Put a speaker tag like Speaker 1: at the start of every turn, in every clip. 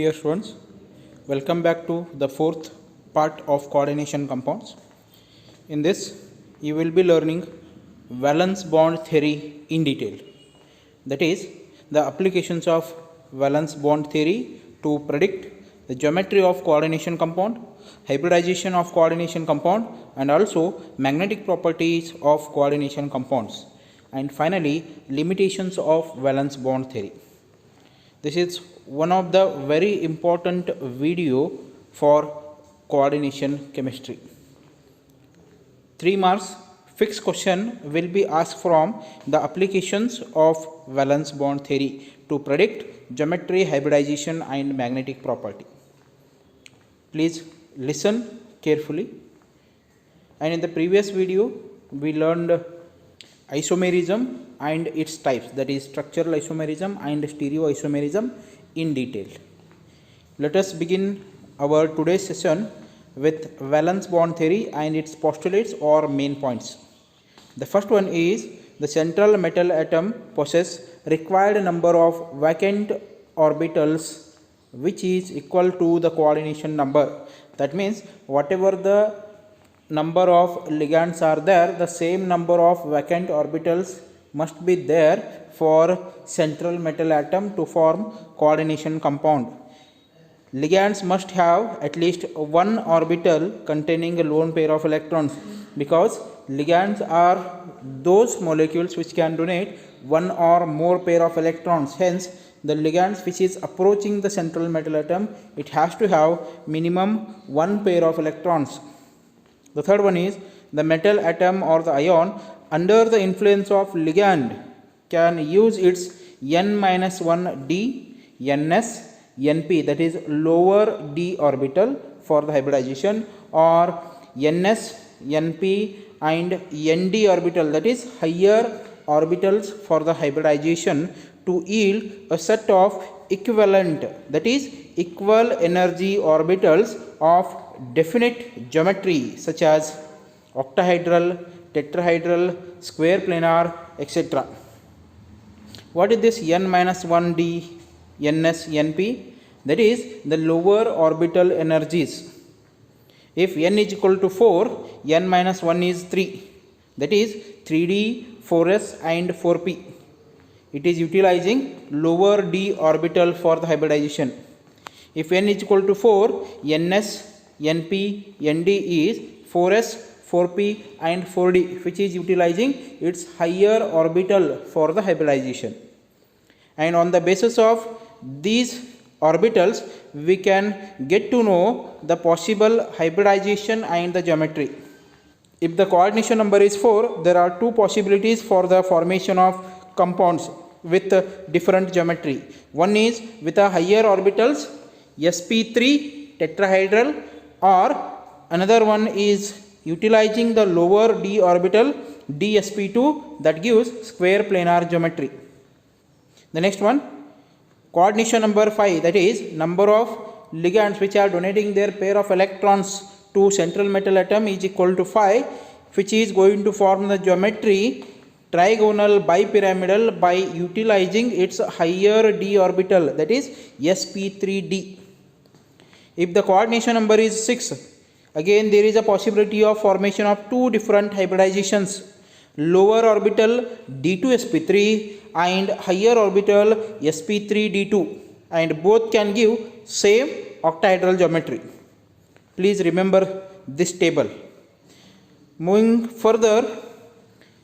Speaker 1: Dear students, welcome back to the fourth part of coordination compounds. In this, you will be learning valence bond theory in detail. That is, the applications of valence bond theory to predict the geometry of coordination compound, hybridization of coordination compound, and also magnetic properties of coordination compounds, and finally limitations of valence bond theory. This is one of the very important video for coordination chemistry. 3 marks fixed question will be asked from the applications of valence bond theory to predict geometry, hybridization and magnetic property. Please listen carefully. And in the previous video we learned isomerism and its types, that is structural isomerism and stereoisomerism in detail. Let us begin our today's session with valence bond theory and its postulates or main points. The first one is the central metal atom possesses required number of vacant orbitals which is equal to the coordination number. That means whatever the number of ligands are there, the same number of vacant orbitals must be there for central metal atom to form coordination compound. Ligands must have at least one orbital containing a lone pair of electrons, because ligands are those molecules which can donate one or more pair of electrons. Hence, the ligands which is approaching the central metal atom, it has to have minimum one pair of electrons. The third one is the metal atom or the ion under the influence of ligand can use its n-1d, ns, np, that is lower d orbital for the hybridization, or ns, np and nd orbital, that is higher orbitals for the hybridization, to yield a set of equivalent, that is equal energy orbitals of definite geometry such as octahedral, tetrahedral, square planar, etc. What is this n-1d, ns, np? That is the lower orbital energies. If n is equal to 4, n-1 is 3, that is 3d, 4s and 4p. It is utilizing lower d orbital for the hybridization. If n is equal to 4, ns, np, nd is 4s, 4p and 4d, which is utilizing its higher orbital for the hybridization. And on the basis of these orbitals, we can get to know the possible hybridization and the geometry. If the coordination number is 4, there are two possibilities for the formation of compounds with different geometry. One is with a higher orbitals, sp3 tetrahedral, or another one is utilizing the lower d orbital dsp2, that gives square planar geometry. The next one, coordination number 5, that is number of ligands which are donating their pair of electrons to central metal atom is equal to 5, which is going to form the geometry trigonal bipyramidal by utilizing its higher d orbital, that is sp3d. If the coordination number is 6, again there is a possibility of formation of two different hybridizations, lower orbital d2sp3 and higher orbital sp3d2, and both can give same octahedral geometry. Please remember this table. Moving further,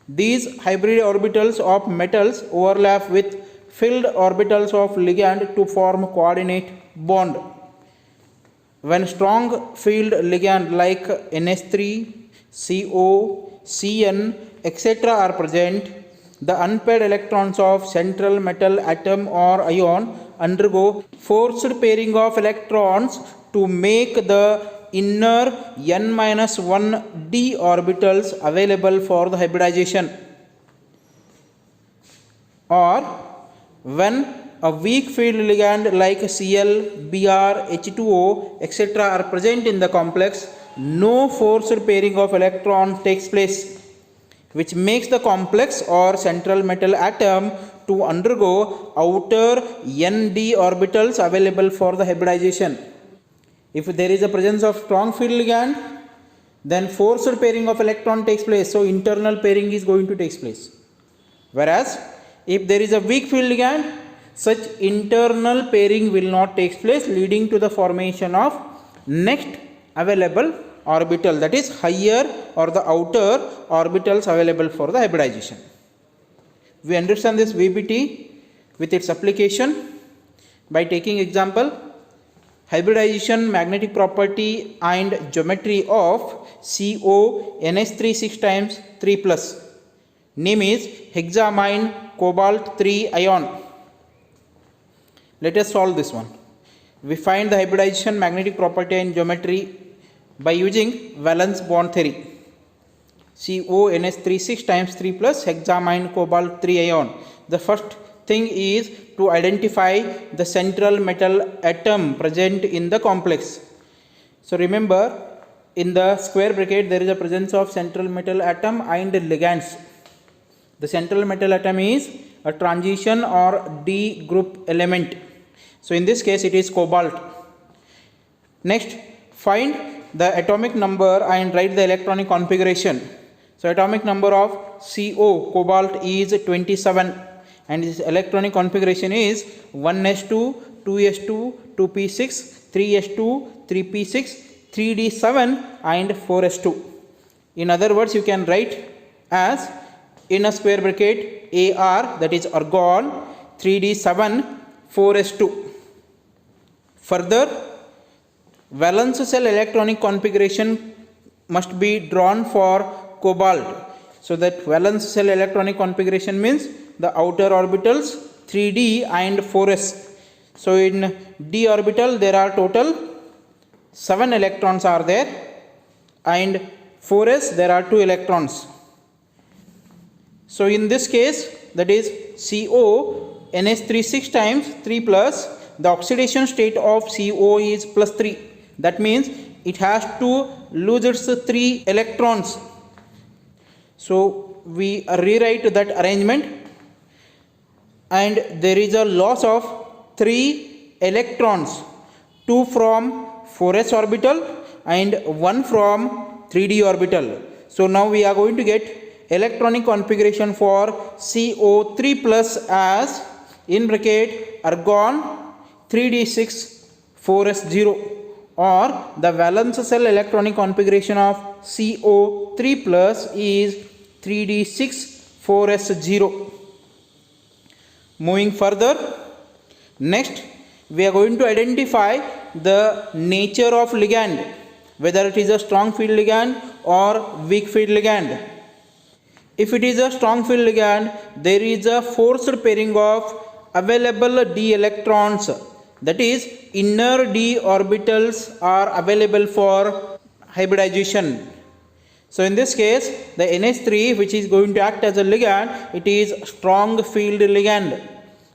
Speaker 1: these hybrid orbitals of metals overlap with filled orbitals of ligand to form coordinate bond. When strong filled ligand like NH3, CO, Cn, etc. are present, the unpaired electrons of central metal atom or ion undergo forced pairing of electrons to make the inner n-1d orbitals available for the hybridization. Or when a weak field ligand like Cl, Br, H2O, etc. are present in the complex, no forced pairing of electrons takes place. which makes the complex or central metal atom to undergo outer Nd orbitals available for the hybridization. If there is a presence of strong field ligand, then forced pairing of electron takes place, so internal pairing is going to take place. Whereas if there is a weak field ligand, such internal pairing will not take place, leading to the formation of next available orbital, that is higher or the outer orbitals available for the hybridization. We understand this VBT with its application by taking example hybridization magnetic property and geometry of CONH3 6 times 3 plus. Name is hexamine cobalt 3 ion. Let us solve this one. We find the hybridization magnetic property and geometry by using valence bond theory. CONH3 6 times 3 plus hexamine cobalt 3 ion. The first thing is to identify the central metal atom present in the complex. So remember, in the square bracket there is a presence of central metal atom and ligands. The central metal atom is a transition or D group element. So in this case it is cobalt. Next, find the atomic number and write the electronic configuration. So atomic number of CO cobalt is 27 and its electronic configuration is 1s2, 2s2, 2p6, 3s2, 3p6, 3d7 and 4s2. In other words, you can write as in a square bracket Ar, that is argon, 3d7, 4s2. Further, valence cell electronic configuration must be drawn for cobalt. So that valence cell electronic configuration means the outer orbitals 3d and 4s. So in d orbital there are total 7 electrons are there, and 4s there are 2 electrons. So in this case, that is CONH3 6 times 3 plus, the oxidation state of CO is plus 3. That means it has to lose its 3 electrons. So we rewrite that arrangement, and there is a loss of 3 electrons, 2 from 4s orbital and 1 from 3d orbital. So now we are going to get electronic configuration for CO3 plus as in bracket argon 3d6 4s0, or the valence cell electronic configuration of CO3 plus is 3d6 4s0. Moving further, next we are going to identify the nature of ligand, whether it is a strong field ligand or weak field ligand. If it is a strong field ligand, there is a forced pairing of available d electrons, that is inner d orbitals are available for hybridization. So in this case, the NH3, which is going to act as a ligand, it is strong field ligand.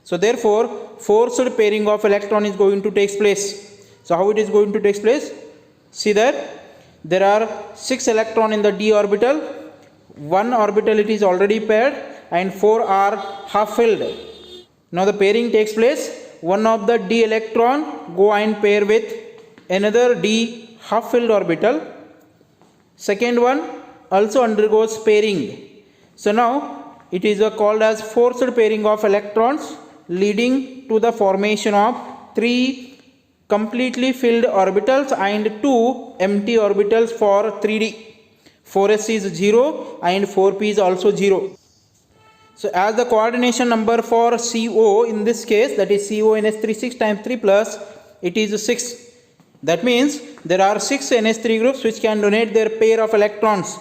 Speaker 1: So therefore forced pairing of electron is going to take place. So how it is going to take place? See that there are 6 electrons in the d orbital, 1 orbital it is already paired, and 4 are half filled. Now the pairing takes place. One of the d electron go and pair with another d half filled orbital. Second one also undergoes pairing. So now it is called as forced pairing of electrons, leading to the formation of 3 completely filled orbitals and 2 empty orbitals for 3d. 4s is 0 and 4p is also 0. So as the coordination number for CO in this case, that is CONH3 6 times 3 plus, it is 6. That means there are 6 NH3 groups which can donate their pair of electrons.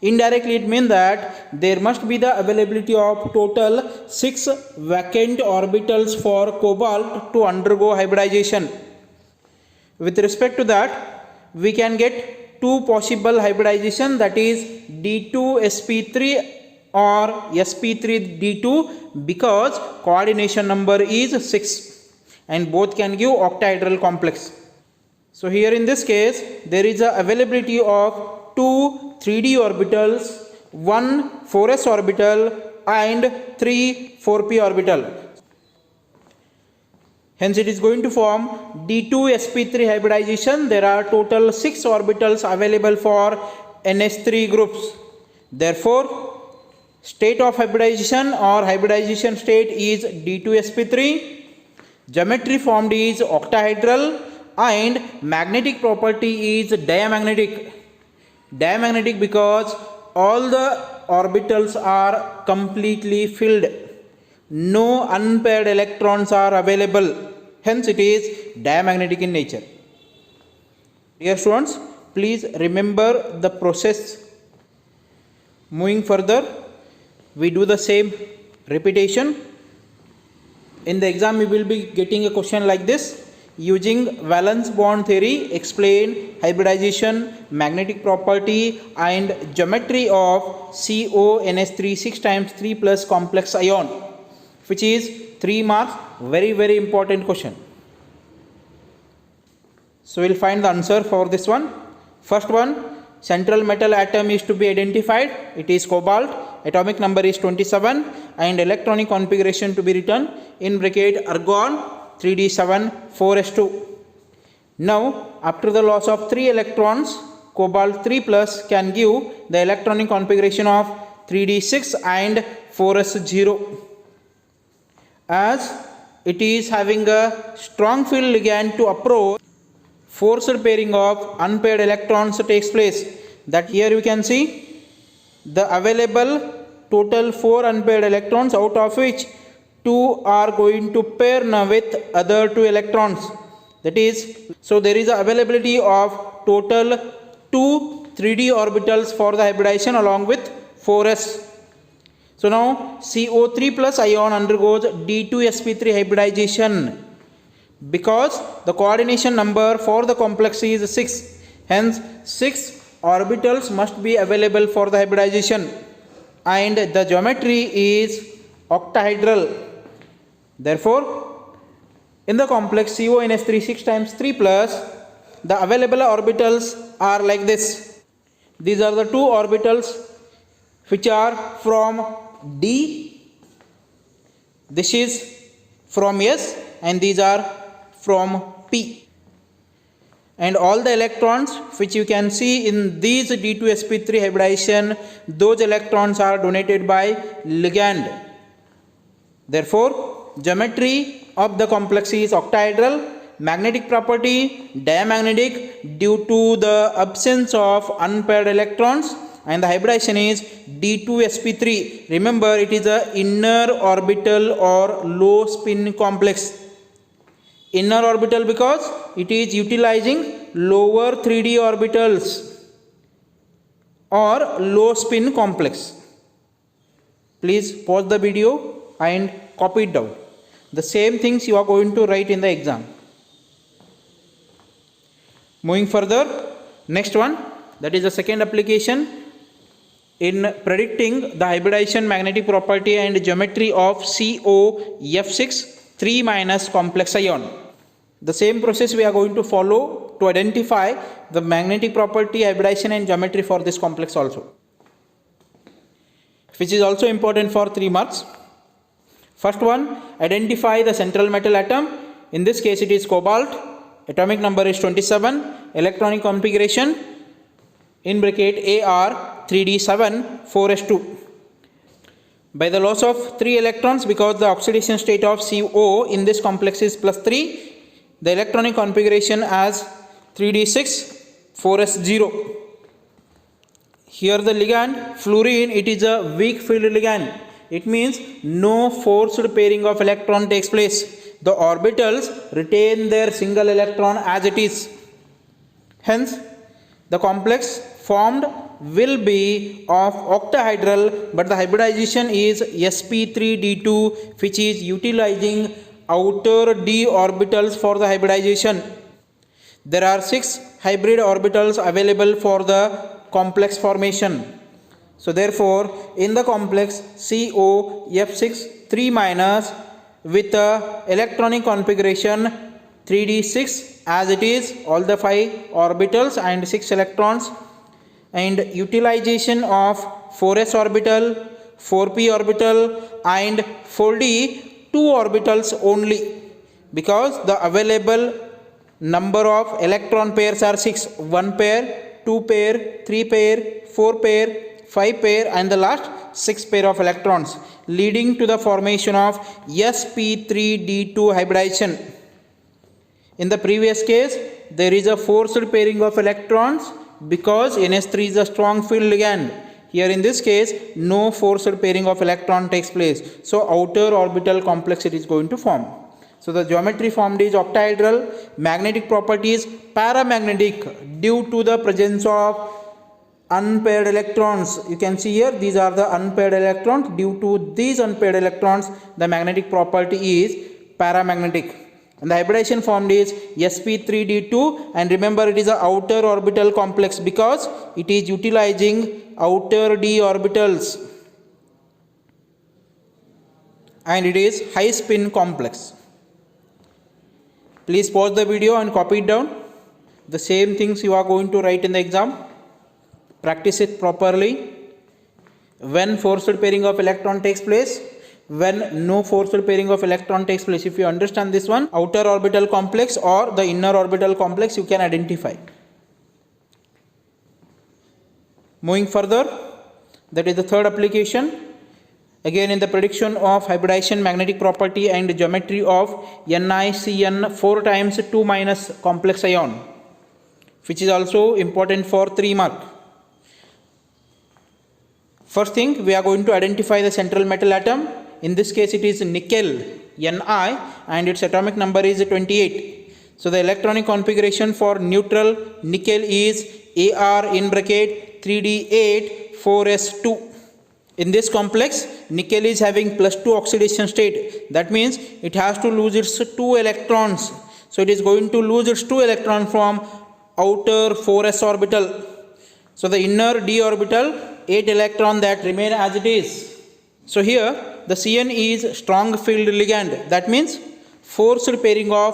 Speaker 1: Indirectly it means that there must be the availability of total 6 vacant orbitals for cobalt to undergo hybridization. With respect to that, we can get 2 possible hybridization, that is D2sp3 or sp3d2, because coordination number is 6 and both can give octahedral complex. So here in this case there is a availability of 2 3d orbitals 1 4s orbital and 3 4p orbital. Hence it is going to form D2sp3 hybridization. There are total 6 orbitals available for NH3 groups. Therefore, state of hybridization or hybridization state is D2sp3. Geometry formed is octahedral and magnetic property is diamagnetic. Diamagnetic because all the orbitals are completely filled. No unpaired electrons are available. Hence it is diamagnetic in nature. Dear students, please remember the process. Moving further, we do the same repetition. In the exam we will be getting a question like this. Using valence bond theory, explain hybridization, magnetic property and geometry of CONH3 6 times 3 plus complex ion, which is 3 marks. Very important question. So we will find the answer for this one. First one, central metal atom is to be identified. It is cobalt. Atomic number is 27 and electronic configuration to be written in bracket argon 3d7 4s2. Now after the loss of 3 electrons, cobalt 3 plus can give the electronic configuration of 3d6 and 4s0. As it is having a strong field ligand to approach, forced pairing of unpaired electrons takes place. That here you can see the available total 4 unpaired electrons, out of which 2 are going to pair now with other 2 electrons. That is, so there is a availability of total 2 3d orbitals for the hybridization along with 4s. So now CO3 plus ion undergoes D2sp3 hybridization because the coordination number for the complex is 6. Hence 6 orbitals must be available for the hybridization and the geometry is octahedral. Therefore, in the complex CONH3 6 times 3 plus, the available orbitals are like this. These are the 2 orbitals which are from D, this is from S, and these are from P. And all the electrons which you can see in these D2sp3 hybridization, those electrons are donated by ligand. Therefore, geometry of the complex is octahedral, magnetic property diamagnetic due to the absence of unpaired electrons, and the hybridization is D2sp3. Remember, it is a inner orbital or low spin complex. Inner orbital because it is utilizing lower 3d orbitals or low spin complex. Please pause the video and copy it down. The same things you are going to write in the exam. Moving further, next one, that is the second application in predicting the hybridization, magnetic property and geometry of COF6 3 minus complex ion. The same process we are going to follow to identify the magnetic property, hybridization and geometry for this complex also, which is also important for 3 marks. First one, identify the central metal atom. In this case it is cobalt. Atomic number is 27. Electronic configuration in bracket AR 3d7 4s2. By the loss of 3 electrons, because the oxidation state of CO in this complex is +3, the electronic configuration as 3d6 4s0. Here the ligand fluorine, it is a weak field ligand. It means no forced pairing of electron takes place. The orbitals retain their single electron as it is. Hence, the complex formed will be of octahedral, but the hybridization is sp3d2, which is utilizing outer d orbitals for the hybridization. There are 6 hybrid orbitals available for the complex formation. So therefore, in the complex COF6 3 minus with electronic configuration 3d6 as it is, all the 5 orbitals and 6 electrons, and utilization of 4s orbital, 4p orbital and 4d 2 orbitals only, because the available number of electron pairs are 6: 1 pair, 2 pair, 3 pair, 4 pair, 5 pair and the last 6 pair of electrons, leading to the formation of sp3d2 hybridization. In the previous case, there is a forced pairing of electrons because NS3 is a strong field ligand. Here in this case, no forced pairing of electron takes place. So outer orbital complex it is going to form. So the geometry formed is octahedral. Magnetic property is paramagnetic due to the presence of unpaired electrons. You can see here, these are the unpaired electrons. Due to these unpaired electrons, the magnetic property is paramagnetic. And the hybridization formed is sp3d2, and remember it is an outer orbital complex because it is utilizing outer d orbitals and it is high spin complex. Please pause the video and copy it down. The same things you are going to write in the exam. Practice it properly. When forced pairing of electron takes place, when no forced pairing of electron takes place. If you understand this one, outer orbital complex or the inner orbital complex, you can identify. Moving further, that is the third application. Again, in the prediction of hybridization magnetic property and geometry of NiCN 4 times 2 minus complex ion, which is also important for 3 mark. First thing, we are going to identify the central metal atom. In this case, it is nickel, Ni, and its atomic number is 28. So the electronic configuration for neutral nickel is Ar in bracket 3d8 4s2. In this complex, nickel is having +2 oxidation state. That means it has to lose its 2 electrons. So it is going to lose its 2 electrons from outer 4s orbital. So the inner d orbital, 8 electrons that remain as it is. So here the Cn is strong field ligand. That means forced pairing of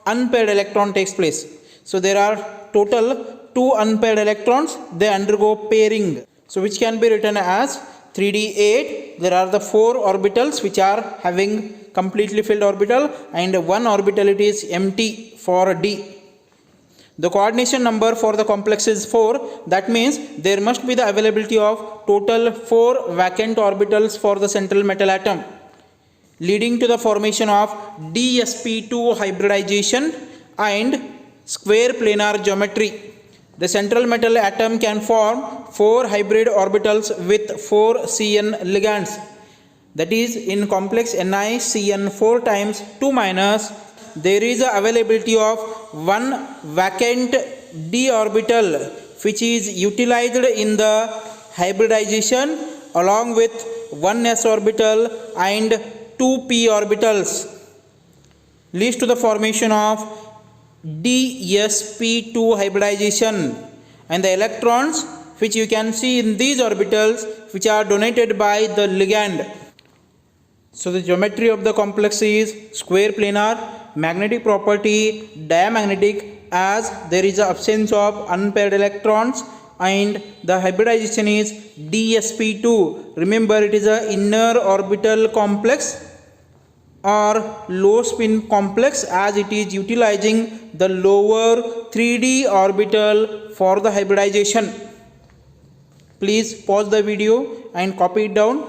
Speaker 1: unpaired electron takes place. So there are total 2 unpaired electrons. They undergo pairing. So which can be written as 3d8. There are the 4 orbitals which are having completely filled orbital and 1 orbital it is empty for d. The coordination number for the complex is 4. That means there must be the availability of total 4 vacant orbitals for the central metal atom, leading to the formation of dsp2 hybridization and square planar geometry. The central metal atom can form 4 hybrid orbitals with 4 Cn ligands. That is, in complex NiCN 4 times 2 minus, there is a availability of 1 vacant d orbital which is utilized in the hybridization along with 1 s orbital and 2 p orbitals, leads to the formation of dsp2 hybridization, and the electrons which you can see in these orbitals which are donated by the ligand. So the geometry of the complex is square planar, magnetic property diamagnetic, as there is an absence of unpaired electrons, and the hybridization is dsp2. Remember, it is an inner orbital complex or low spin complex, as it is utilizing the lower 3d orbital for the hybridization. Please pause the video and copy it down.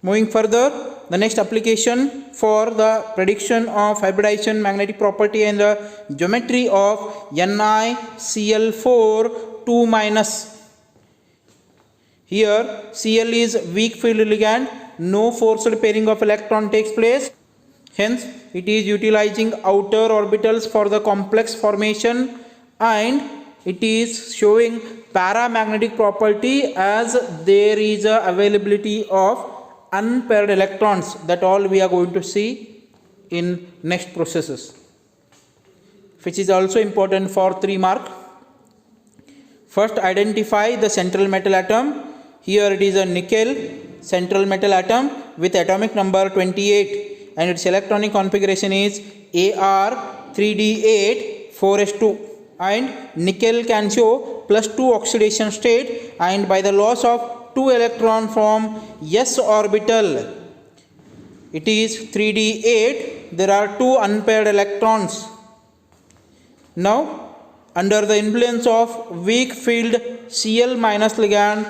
Speaker 1: Moving further, the next application for the prediction of hybridization magnetic property and the geometry of NiCl4 2 minus. Here Cl is weak field ligand, no forced pairing of electron takes place, hence it is utilizing outer orbitals for the complex formation, and it is showing paramagnetic property as there is a availability of unpaired electrons. That all we are going to see in next processes, which is also important for 3 mark. First, identify the central metal atom. Here it is a nickel central metal atom with atomic number 28 and its electronic configuration is Ar 3d8 4s2. and nickel can show +2 oxidation state, and by the loss of 2 electron from s orbital, it is 3d8, there are 2 unpaired electrons. Now under the influence of weak field Cl- ligand,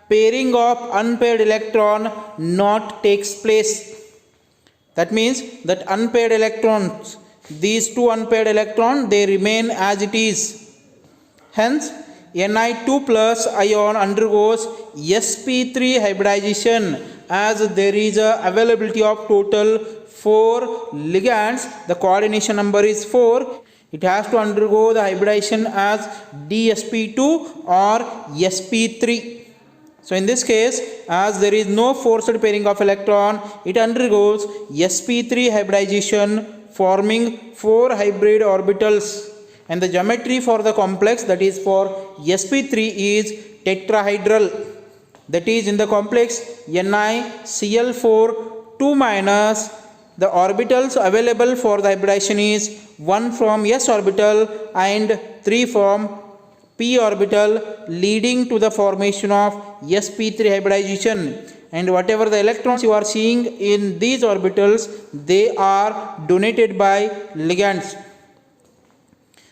Speaker 1: pairing of unpaired electron not takes place. That means that unpaired electrons, these 2 unpaired electrons, they remain as it is. Hence Ni2 plus ion undergoes sp3 hybridization, as there is a availability of total 4 ligands. The coordination number is 4. It has to undergo the hybridization as dsp2 or sp3. So in this case, as there is no forced pairing of electron, it undergoes sp3 hybridization, forming 4 hybrid orbitals. And the geometry for the complex, that is for sp3, is tetrahedral. That is, in the complex NiCl4 2 minus, the orbitals available for the hybridization is 1 from s orbital and 3 from p orbital, leading to the formation of sp3 hybridization. And whatever the electrons you are seeing in these orbitals, they are donated by ligands.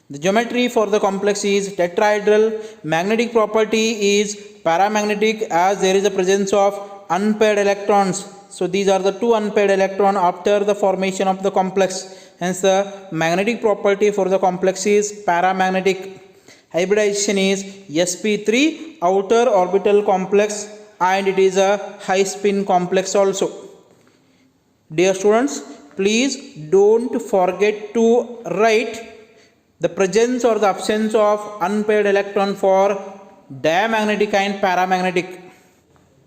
Speaker 1: The geometry for the complex is tetrahedral. Magnetic property is paramagnetic, as there is a presence of unpaired electrons. So these are the 2 unpaired electrons after the formation of the complex. Hence the magnetic property for the complex is paramagnetic. Hybridization is sp3 outer orbital complex, and it is a high spin complex also. Dear students, please don't forget to write the presence or the absence of unpaired electron for diamagnetic and paramagnetic.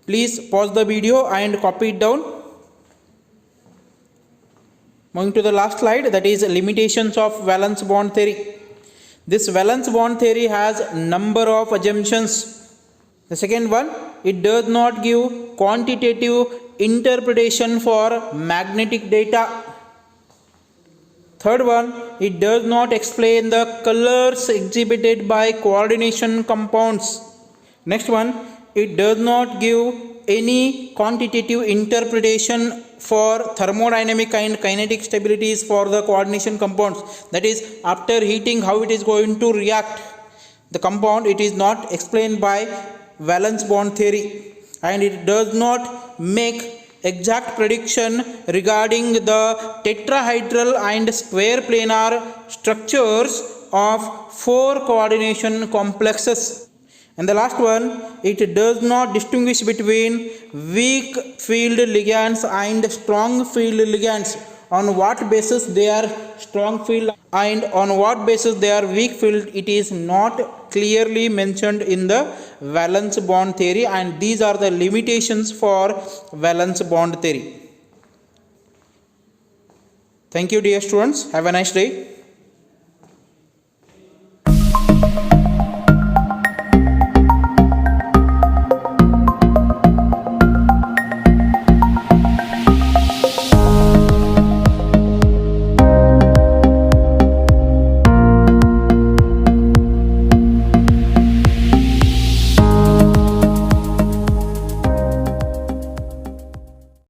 Speaker 1: Please pause the video and copy it down. Moving to the last slide, that is limitations of valence bond theory. This valence bond theory has number of assumptions. The second one, it does not give quantitative interpretation for magnetic data. Third one, it does not explain the colors exhibited by coordination compounds. Next one, it does not give any quantitative interpretation for thermodynamic and kinetic stabilities for the coordination compounds. That is, after heating, how it is going to react. The compound, it is not explained by valence bond theory, and it does not make exact prediction regarding the tetrahedral and square planar structures of 4 coordination complexes. And the last one, it does not distinguish between weak field ligands and strong field ligands. On what basis they are strong field and on what basis they are weak field, it is not clearly mentioned in the valence bond theory, and these are the limitations for valence bond theory. Thank you, dear students. Have a nice day.